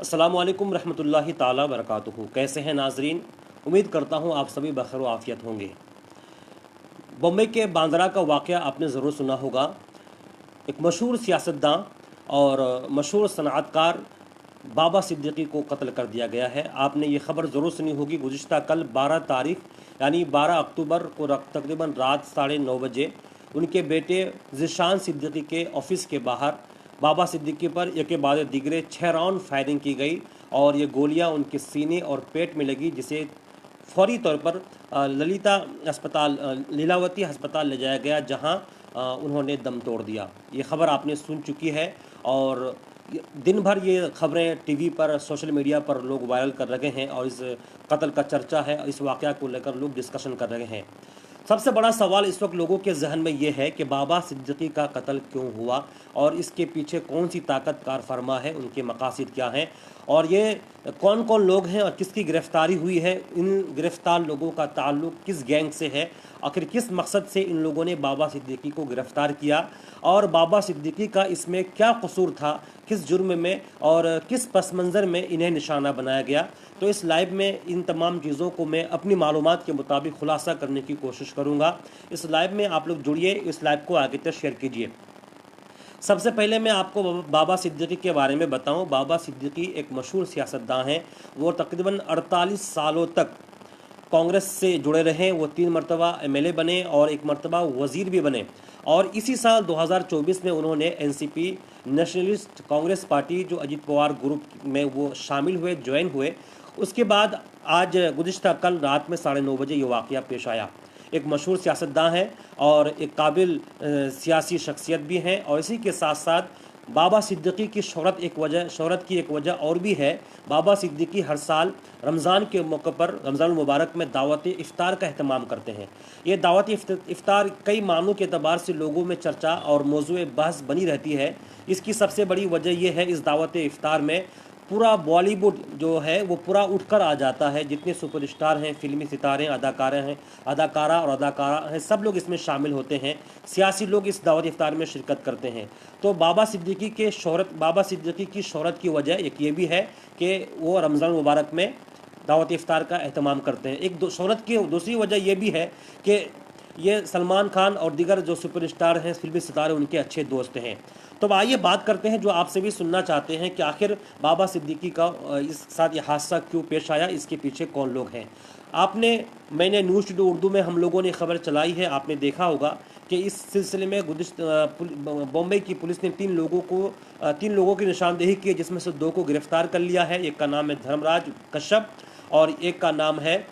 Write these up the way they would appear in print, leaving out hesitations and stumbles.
अस्सलामु अलैकुम रहमतुल्लाहि ताला बरकातुहू। कैसे हैं नाजरीन? उम्मीद करता हूँ आप सभी बखैर आफियत होंगे। बम्बई के बांद्रा का वाक़या आपने ज़रूर सुना होगा। एक मशहूर सियासतदां और मशहूर सनअतकार बाबा सिद्दीकी को कत्ल कर दिया गया है। आपने ये ख़बर ज़रूर सुनी होगी। गुज़िश्ता कल 12 तारीख यानी 12 अक्टूबर को तकरीबन रात 9:30 बजे उनके बेटे ज़ीशान सिद्दीकी के ऑफिस के बाहर बाबा सिद्दीकी पर एक के बाद दिगरे 6 राउंड फायरिंग की गई और ये गोलियां उनके सीने और पेट में लगी, जिसे फौरी तौर पर ललिता अस्पताल लीलावती अस्पताल ले जाया गया, जहां उन्होंने दम तोड़ दिया। ये खबर आपने सुन चुकी है और दिन भर ये खबरें टीवी पर सोशल मीडिया पर लोग वायरल कर रहे हैं और इस कत्ल का चर्चा है, इस वाक़या को लेकर लोग डिस्कशन कर रहे हैं। सबसे बड़ा सवाल इस वक्त लोगों के जहन में ये है कि बाबा सिद्दीकी का कत्ल क्यों हुआ और इसके पीछे कौन सी ताकत कार फरमा है, उनके मकासद क्या हैं और ये कौन कौन लोग हैं और किसकी गिरफ्तारी हुई है। इन गिरफ्तार लोगों का ताल्लुक किस गैंग से है, आखिर किस मकसद से इन लोगों ने बाबा सिद्दीकी को गिरफ्तार किया और बाबा सिद्दीकी का इसमें क्या कसूर था, किस जुर्म में और किस पस मंज़र में इन्हें निशाना बनाया गया। तो इस लाइव में इन तमाम चीज़ों को मैं अपनी मालूमात के मुताबिक खुलासा करने की कोशिश करूँगा। इस लाइव में आप लोग जुड़िए, इस लाइव को आगे तक शेयर कीजिए। सबसे पहले मैं आपको बाबा सिद्दीकी के बारे में बताऊं। बाबा सिद्दीकी एक मशहूर सियासतदान हैं। वो तकरीबन 48 सालों तक कांग्रेस से जुड़े रहे। वो 3 मरतबा एमएलए बने और 1 मरतबा वज़ीर भी बने और इसी साल 2024 में उन्होंने एनसीपी नेशनलिस्ट कांग्रेस पार्टी जो अजीत पवार ग्रुप में वो शामिल हुए, ज्वाइन हुए। उसके बाद आज गुज़िश्ता कल रात में 9:30 बजे ये वाक़या पेश आया। एक मशहूर सियासतदान है और एक काबिल सियासी शख्सियत भी हैं और इसी के साथ साथ बाबा सिद्दीकी की शोहरत की एक वजह और भी है। बाबा सिद्दीकी हर साल रमज़ान के मौके पर रमज़ान मुबारक में दावत इफ़्तार का अहतमाम करते हैं। ये दावत इफ़्तार कई मामलों के अतबार से लोगों में चर्चा और मौज़ूए बहस बनी रहती है। इसकी सबसे बड़ी वजह यह है, इस दावत इफ़्तार में पूरा बॉलीवुड जो है वो पूरा उठकर आ जाता है। जितने सुपरस्टार हैं, फिल्मी सितारे, अदाकारा और अदाकारा हैं, सब लोग इसमें शामिल होते हैं। सियासी लोग इस दावत इफ्तार में शिरकत करते हैं। तो बाबा सिद्दीकी की शोहरत की वजह एक ये भी है कि वो रमज़ान मुबारक में दावत इफ्तार का अहतमाम करते हैं। शोहरत की दूसरी वजह यह भी है कि ये सलमान खान और दीगर जो सुपरस्टार हैं, फिल्मी सितारे, उनके अच्छे दोस्त हैं। तो आइए बात करते हैं, जो आपसे भी सुनना चाहते हैं कि आखिर बाबा सिद्दीकी का इस साथ ये हादसा क्यों पेश आया, इसके पीछे कौन लोग हैं। मैंने न्यूज़ टुडे उर्दू में हम लोगों ने खबर चलाई है। आपने देखा होगा कि इस सिलसिले में बॉम्बे की पुलिस ने 3 लोगों की निशानदेही की, जिसमें से 2 को गिरफ्तार कर लिया है। एक का नाम है धर्मराज कश्यप और एक का नाम है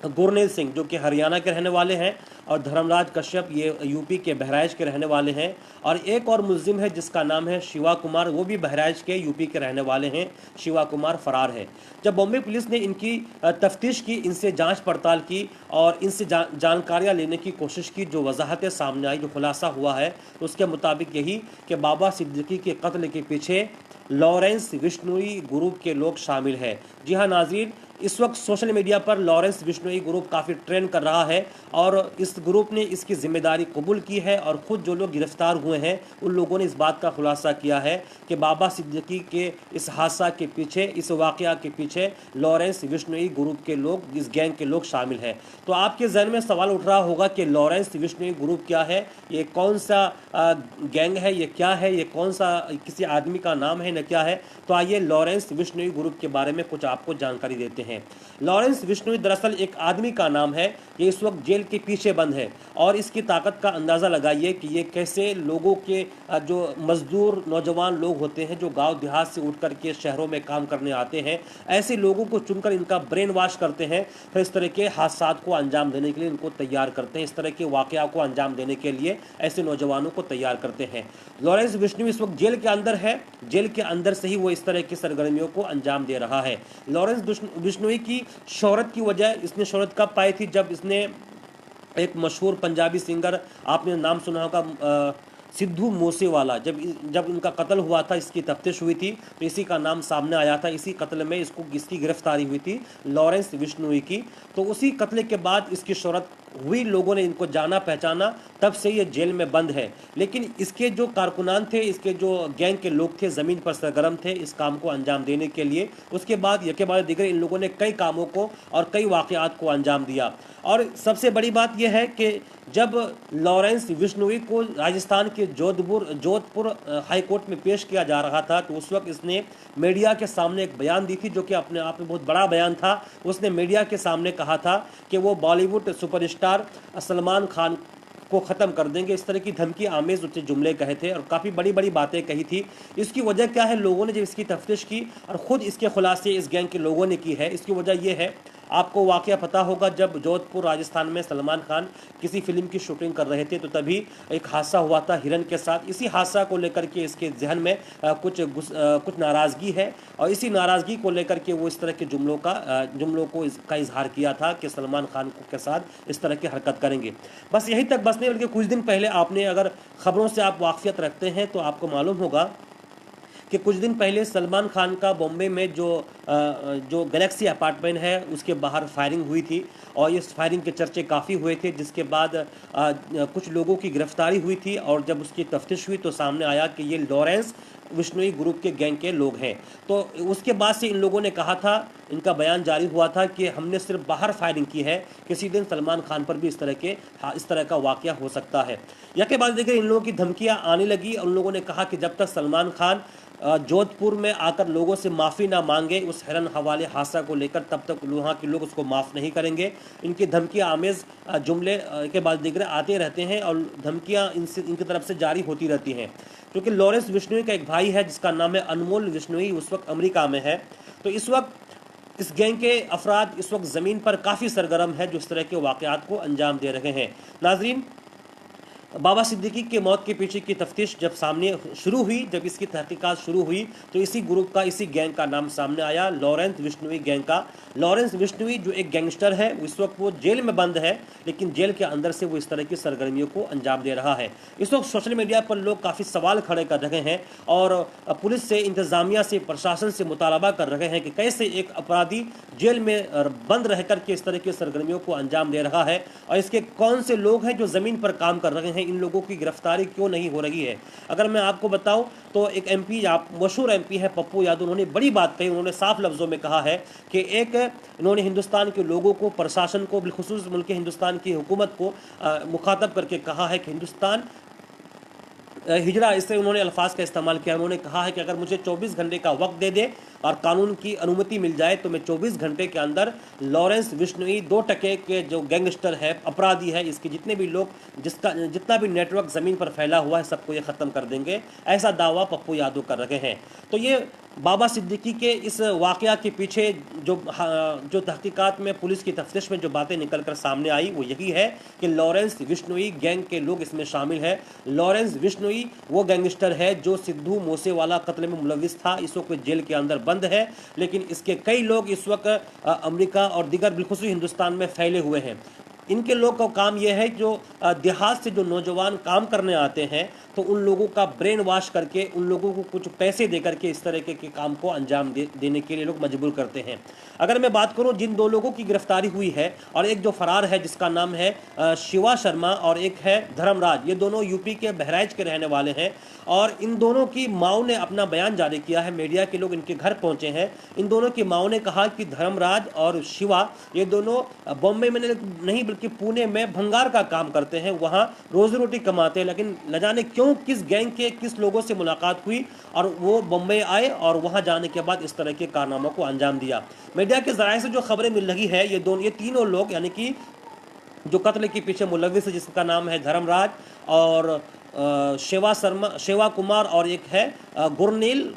गुरनेल सिंह, जो कि हरियाणा के रहने वाले हैं, और धर्मराज कश्यप ये यूपी के बहराइच के रहने वाले हैं। और एक और मुलजिम है जिसका नाम है शिवा कुमार, वो भी बहराइच के यूपी के रहने वाले हैं। शिवा कुमार फरार है। जब बॉम्बे पुलिस ने इनकी तफ्तीश की, इनसे जांच पड़ताल की और इनसे जानकारियां लेने की कोशिश की, जो वजाहतें सामने आई, जो खुलासा हुआ है, उसके मुताबिक यही कि बाबा सिद्दीकी के कत्ल के पीछे लॉरेंस बिश्नोई ग्रुप के लोग शामिल हैं। जी हाँ नाज़रीन, इस वक्त सोशल मीडिया पर लॉरेंस बिश्नोई ग्रुप काफ़ी ट्रेंड कर रहा है और इस ग्रुप ने इसकी जिम्मेदारी कबूल की है और ख़ुद जो लोग गिरफ्तार हुए हैं उन लोगों ने इस बात का खुलासा किया है कि बाबा सिद्दीकी के इस हादसा के पीछे, इस वाक़या के पीछे लॉरेंस बिश्नोई ग्रुप के लोग, इस गैंग के लोग शामिल हैं। तो आपके जहन में सवाल उठ रहा होगा कि लॉरेंस बिश्नोई ग्रुप क्या है, ये कौन सा गैंग है, ये क्या है, ये कौन सा किसी आदमी का नाम है न क्या है। तो आइए लॉरेंस बिश्नोई ग्रुप के बारे में कुछ आपको जानकारी देते हैं। लॉरेंस बिश्नोई दरअसल एक आदमी का नाम है। ये इस वक्त जेल के पीछे बंद है और इसकी ताकत का अंदाज़ा लगाइए कि ये कैसे लोगों के जो मजदूर नौजवान लोग होते हैं, जो गांव देहात से उठ कर के शहरों में काम करने आते हैं, ऐसे लोगों को चुनकर इनका ब्रेन वॉश करते हैं, फिर इस तरह के हादसा को अंजाम देने के लिए इनको तैयार करते हैं, इस तरह के वाक़या को अंजाम देने के लिए ऐसे नौजवानों को तैयार करते हैं। लॉरेंस बिश्नोई इस वक्त जेल के अंदर है। जेल के अंदर से ही वो इस तरह की सरगर्मियों को अंजाम दे रहा है। लॉरेंस बिश्नोई की शोहरत की वजह, इसने शोहरत कब पाई थी, जब इसने एक मशहूर पंजाबी सिंगर, आपने नाम सुना होगा सिद्धू मूसेवाला, जब इनका कत्ल हुआ था, इसकी तफ्तीश हुई थी तो इसी का नाम सामने आया था। इसी कत्ल में इसकी गिरफ्तारी हुई थी लॉरेंस बिश्नोई की। तो उसी कत्ल के बाद इसकी शोहरत हुई, लोगों ने इनको जाना पहचाना, तब से ये जेल में बंद है। लेकिन इसके जो कारकुनान थे, इसके जो गैंग के लोग थे, ज़मीन पर सरगर्म थे इस काम को अंजाम देने के लिए। उसके बाद यके बाद दिगर इन लोगों ने कई कामों को और कई वाक़यात को अंजाम दिया। और सबसे बड़ी बात यह है कि जब लॉरेंस बिश्नोई को राजस्थान के जोधपुर हाई कोर्ट में पेश किया जा रहा था, तो उस वक्त इसने मीडिया के सामने एक बयान दी थी, जो कि अपने आप में बहुत बड़ा बयान था। उसने मीडिया के सामने कहा था कि वो बॉलीवुड सुपरस्टार सलमान खान को ख़त्म कर देंगे। इस तरह की धमकी आमेज उसने जुमले कहे थे और काफ़ी बड़ी बड़ी बातें कही थी। इसकी वजह क्या है? लोगों ने जब इसकी तफ्तीश की और ख़ुद इसके खुलासे इस गैंग के लोगों ने की है। इसकी वजह यह है, आपको वाक़या पता होगा, जब जोधपुर राजस्थान में सलमान खान किसी फिल्म की शूटिंग कर रहे थे, तो तभी एक हादसा हुआ था हिरन के साथ। इसी हादसा को लेकर के इसके जहन में कुछ नाराज़गी है और इसी नाराज़गी को लेकर के वो इस तरह के जुमलों को इसका इजहार किया था कि सलमान खान के साथ इस तरह की हरकत करेंगे। बस यहीं तक बस नहीं, बल्कि कुछ दिन पहले आपने, अगर ख़बरों से आप वाक़फियत रखते हैं तो आपको मालूम होगा कि कुछ दिन पहले सलमान खान का बॉम्बे में जो गैलेक्सी अपार्टमेंट है उसके बाहर फायरिंग हुई थी और इस फायरिंग के चर्चे काफ़ी हुए थे, जिसके बाद कुछ लोगों की गिरफ्तारी हुई थी और जब उसकी तफ्तीश हुई तो सामने आया कि ये लॉरेंस बिश्नोई ग्रुप के गैंग के लोग हैं। तो उसके बाद से इन लोगों ने कहा था, इनका बयान जारी हुआ था कि हमने सिर्फ बाहर फायरिंग की है, किसी दिन सलमान खान पर भी इस तरह का वाक़या हो सकता है। या के बाद देखिए इन लोगों की धमकियाँ आने लगी और उन लोगों ने कहा कि जब तक सलमान खान जोधपुर में आकर लोगों से माफ़ी ना मांगे उस हिरन हवाले हादसा को लेकर, तब तक वहाँ के लोग उसको माफ़ नहीं करेंगे। इनकी धमकियाँ आमेज़ जुमले के बाद दिगरे आते रहते हैं और धमकियाँ इनकी तरफ से जारी होती रहती हैं। क्योंकि लॉरेंस बिश्नोई का एक भाई है जिसका नाम है अनमोल बिश्नोई, उस वक्त अमेरिका में है। तो इस वक्त इस गैंग के अफराद इस वक्त ज़मीन पर काफ़ी सरगर्म है जो इस तरह के वाक़यात को अंजाम दे रहे हैं। नाज़रीन, बाबा सिद्दीकी के मौत के पीछे की तफ्तीश जब सामने शुरू हुई, जब इसकी तहकीकात शुरू हुई, तो इसी ग्रुप का, इसी गैंग का नाम सामने आया, लॉरेंस बिश्नोई गैंग का। लॉरेंस बिश्नोई जो एक गैंगस्टर है, इस वक्त वो जेल में बंद है, लेकिन जेल के अंदर से वो इस तरह की सरगर्मियों को अंजाम दे रहा है। इस वक्त सोशल मीडिया पर लोग काफ़ी सवाल खड़े कर रहे हैं और पुलिस से, इंतज़ामिया से, प्रशासन से मुतालबा कर रहे हैं कि कैसे एक अपराधी जेल में बंद रह कर के इस तरह की सरगर्मियों को अंजाम दे रहा है और इसके कौन से लोग हैं जो ज़मीन पर काम कर रहे हैं, इन लोगों की गिरफ्तारी क्यों नहीं हो रही है। अगर मैं आपको बताऊं तो एक एमपी, मशहूर एमपी है पप्पू यादव, उन्होंने बड़ी बात कही। उन्होंने साफ लफ्ज़ों में कहा है कि इन्होंने हिंदुस्तान के लोगों को, प्रशासन को, बिलखुसूस मुल्क हिंदुस्तान की हुकूमत को मुखातब करके कहा है कि हिंदुस्तान हिजरा, इससे उन्होंने अल्फाज का इस्तेमाल किया। उन्होंने कहा है कि अगर मुझे 24 घंटे का वक्त दे दे और कानून की अनुमति मिल जाए तो मैं 24 घंटे के अंदर लॉरेंस बिश्नोई 2 टके के जो गैंगस्टर है, अपराधी है, इसके जितने भी लोग, जितना भी नेटवर्क ज़मीन पर फैला हुआ है, सबको ये ख़त्म कर देंगे। ऐसा दावा पप्पू यादव कर रहे हैं। तो ये बाबा सिद्दीकी के इस वाक़या के पीछे जो तहकीकात में, पुलिस की तफ्तीश में जो बातें निकल कर सामने आई वो यही है कि लॉरेंस बिश्नोई गैंग के लोग इसमें शामिल है। लॉरेंस बिश्नोई वो गैंगस्टर है जो सिद्धू मूसेवाला कत्ल में मुलविस था, इस वक्त जेल के अंदर बंद है, लेकिन इसके कई लोग इस वक्त अमेरिका और दीगर बिलखुसूस हिंदुस्तान में फैले हुए हैं। इनके लोग का काम यह है जो देहात से जो नौजवान काम करने आते हैं, तो उन लोगों का ब्रेन वॉश करके, उन लोगों को कुछ पैसे दे करके इस तरह के काम को अंजाम देने के लिए लोग मजबूर करते हैं। अगर मैं बात करूं, जिन 2 लोगों की गिरफ्तारी हुई है और एक जो फरार है जिसका नाम है शिवा शर्मा और एक है धर्मराज, ये दोनों यूपी के बहराइच के रहने वाले हैं और इन दोनों की माओ ने अपना बयान जारी किया है। मीडिया के लोग इनके घर पहुंचे हैं। इन दोनों की माओ ने कहा कि धर्मराज और शिवा, ये दोनों बॉम्बे में नहीं बल्कि पुणे में भंगार का काम करते हैं, वहाँ रोजी रोटी कमाते हैं, लेकिन न जाने क्यों किस गैंग के किस लोगों से मुलाकात हुई और वो बम्बई आए और वहाँ जाने के बाद इस तरह के कारनामों को अंजाम दिया। मीडिया के जराये से जो खबरें मिल रही है, ये तीनों लोग, यानी कि जो कत्ल के पीछे मुलविस है, जिसका नाम है धर्मराज और शिवा कुमार और एक है गुरनील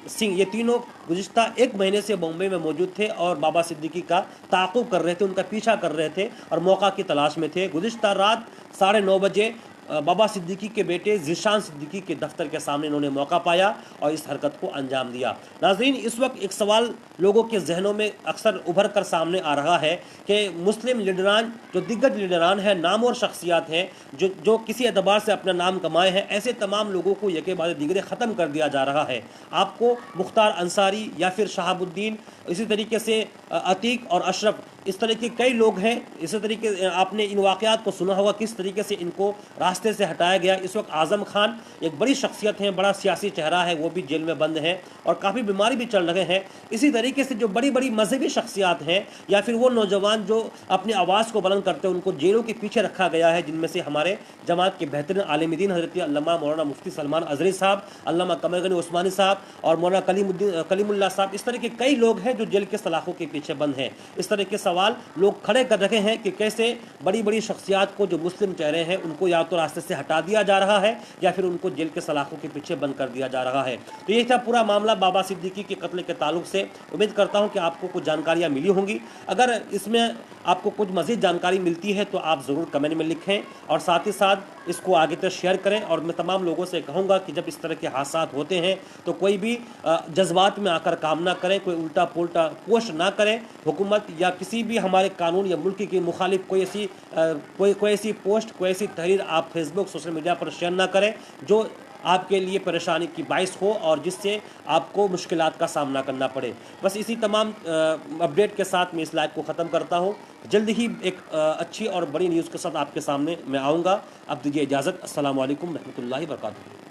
सिंह, ये तीनों गुज़िश्ता 1 महीने से बॉम्बे में मौजूद थे और बाबा सिद्दीकी का ताक़ुब कर रहे थे, उनका पीछा कर रहे थे और मौका की तलाश में थे। गुज़िश्ता रात 9:30 बजे बाबा सिद्दीकी के बेटे ज़ीशान सिद्दीकी के दफ्तर के सामने इन्होंने मौका पाया और इस हरकत को अंजाम दिया। नाज़रीन, इस वक्त एक सवाल लोगों के जहनों में अक्सर उभर कर सामने आ रहा है कि मुस्लिम लीडरान, जो दिग्गज लीडरान हैं, नाम और शख्सियात हैं, जो किसी एतबार से अपना नाम कमाए हैं, ऐसे तमाम लोगों को यके बाद दिगरे ख़त्म कर दिया जा रहा है। आपको मुख्तार अंसारी या फिर शहाबुद्दीन, इसी तरीके से अतीक और अशरफ, इस तरह के कई लोग हैं। इसी तरीके आपने इन वाक़यात को सुना होगा किस तरीके से इनको रास्ते से हटाया गया। इस वक्त आज़म खान एक बड़ी शख्सियत है, बड़ा सियासी चेहरा है, वो भी जेल में बंद है और काफ़ी बीमारी भी चल रहे हैं। इसी तरीके से जो बड़ी बड़ी मजहबी शख्सियात हैं या फिर वो नौजवान जो अपनी आवाज़ को बुलंद करते हैं, उनको जेलों के पीछे रखा गया है, जिनमें से हमारे जमात के बेहतरीन आलिम दीन हज़रत अल्लामा मौलाना मुफ्ती सलमान अज़हरी साहब, अल्लामा कमर गनी उस्मानी साहब और मौलाना कलीमुल्लाह साहब, इस तरह के कई लोग हैं जो जेल के सलाखों के पीछे बंद हैं। इस तरह के सवाल लोग खड़े कर रहे हैं कि कैसे बड़ी बड़ी शख्सियात को जो मुस्लिम चेहरे हैं उनको या तो रास्ते से हटा दिया जा रहा है या फिर उनको जेल के सलाखों के पीछे बंद कर दिया जा रहा है। तो ये था पूरा मामला बाबा सिद्दीकी के कत्ल के ताल्लुक से। उम्मीद करता हूँ कि आपको कुछ जानकारियाँ मिली होंगी। अगर इसमें आपको कुछ मज़ीद जानकारी मिलती है तो आप ज़रूर कमेंट में लिखें और साथ ही साथ इसको आगे तक शेयर करें। और मैं तमाम लोगों से कहूँगा कि जब इस तरह के हादसा होते हैं तो कोई भी जज्बात में आकर काम ना करें, कोई उल्टा पुल्टा पोस्ट ना करें। हुकूमत या किसी भी हमारे कानून या मुल्क के मुखालिफ कोई ऐसी पोस्ट, कोई ऐसी तहरीर आप फेसबुक, सोशल मीडिया पर शेयर ना करें जो आपके लिए परेशानी की बाइस हो और जिससे आपको मुश्किलात का सामना करना पड़े। बस इसी तमाम अपडेट के साथ मैं इस लाइव को ख़त्म करता हूँ। जल्द ही एक अच्छी और बड़ी न्यूज़ के साथ आपके सामने मैं आऊँगा। अब दीजिए इजाज़त। अस्सलाम वालेकुम रहमतुल्लाहि व बरकातुहू।